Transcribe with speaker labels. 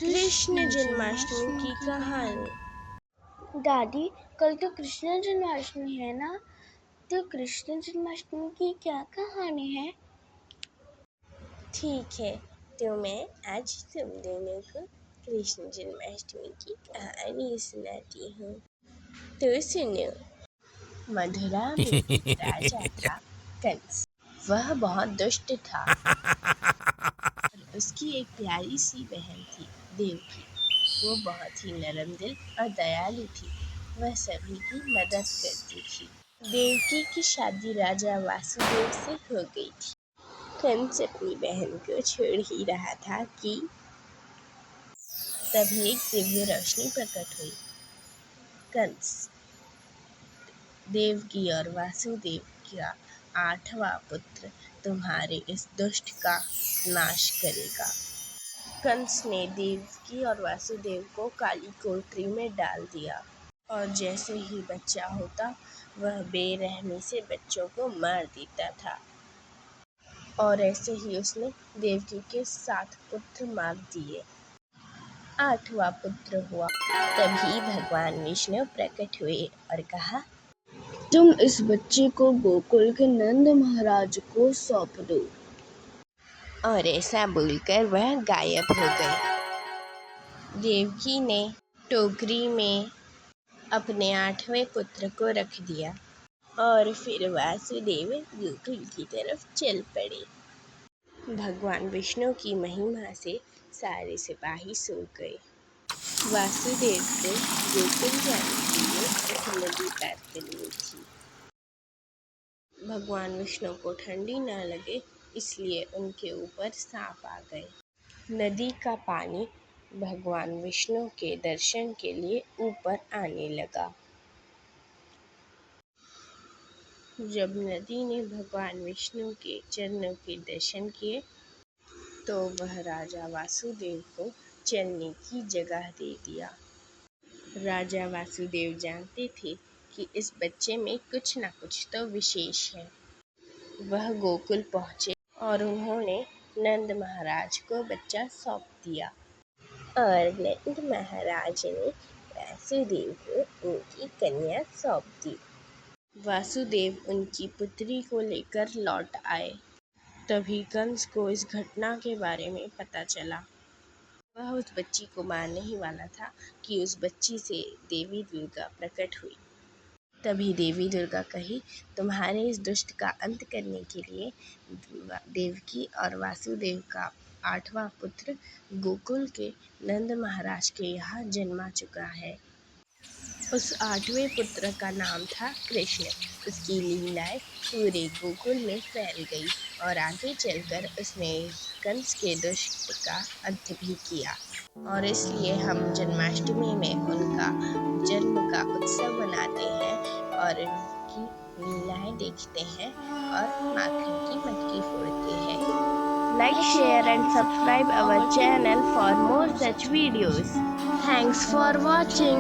Speaker 1: कृष्ण जन्माष्टमी की कहानी।
Speaker 2: दादी, कल तो कृष्ण जन्माष्टमी है ना? तो कृष्ण जन्माष्टमी की क्या कहानी है?
Speaker 1: ठीक है, तो मैं आज तुम दोनों को कृष्ण जन्माष्टमी की कहानी सुनाती हूँ। तो सुनो। मथुरा में एक राजा था, कंस। वह बहुत दुष्ट था और उसकी एक प्यारी सी बहन थी, देवकी। वो बहुत ही नरम दिल और दयालु थी। वह सभी की मदद करती थी। देवकी की शादी राजा वासुदेव से हो गई थी। कंस अपनी बहन को छोड़ ही रहा था कि तभी एक दिव्य रोशनी प्रकट हुई। कंस देवकी और वासुदेव का 8वां पुत्र तुम्हारे इस दुष्ट का नाश करेगा। कंस ने देवकी और वासुदेव को काली कोठरी में डाल दिया और जैसे ही बच्चा होता वह बेरहमी से बच्चों को मार देता था। और ऐसे ही उसने देवकी के 7 पुत्र मार दिए। 8वां पुत्र हुआ। तभी भगवान विष्णु प्रकट हुए और कहा,
Speaker 2: तुम इस बच्चे को गोकुल के नंद महाराज को सौंप दो।
Speaker 1: और ऐसा बोलकर वह गायब हो गए। देवकी ने टोकरी में अपने 8वें पुत्र को रख दिया और फिर वासुदेव गोकुल की तरफ चल पड़े। भगवान विष्णु की महिमा से सारे सिपाही सो गए। वासुदेव को गोकुल जाने के लिए एक नदी पार करनी थी। भगवान विष्णु को ठंडी न लगे इसलिए उनके ऊपर सांप आ गए। नदी का पानी भगवान विष्णु के दर्शन के लिए ऊपर आने लगा। जब नदी ने भगवान विष्णु के चरणों के दर्शन किए तो वह राजा वासुदेव को चलने की जगह दे दिया। राजा वासुदेव जानते थे कि इस बच्चे में कुछ न कुछ तो विशेष है। वह गोकुल पहुँचे और उन्होंने नंद महाराज को बच्चा सौंप दिया और नंद महाराज ने वासुदेव को उनकी कन्या सौंप दी। वासुदेव उनकी पुत्री को लेकर लौट आए। तभी कंस को इस घटना के बारे में पता चला। वह उस बच्ची को मारने ही वाला था कि उस बच्ची से देवी दुर्गा प्रकट हुई। तभी देवी दुर्गा कही, तुम्हारे इस दुष्ट का अंत करने के लिए देवकी और वासुदेव का 8वां पुत्र गोकुल के नंद महाराज के यहाँ जन्मा चुका है। उस 8वें पुत्र का नाम था कृष्ण। उसकी लीलाएं पूरे गोकुल में फैल गई और आगे चलकर उसने कंस के दुष्ट का अंत भी किया। और इसलिए हम जन्माष्टमी में उनका जन्म का उत्सव मनाते हैं और उनकी लीलाएं देखते हैं और माखन की मटकी फोड़ते हैं। Like, share and subscribe our channel for more such videos. Thanks for watching.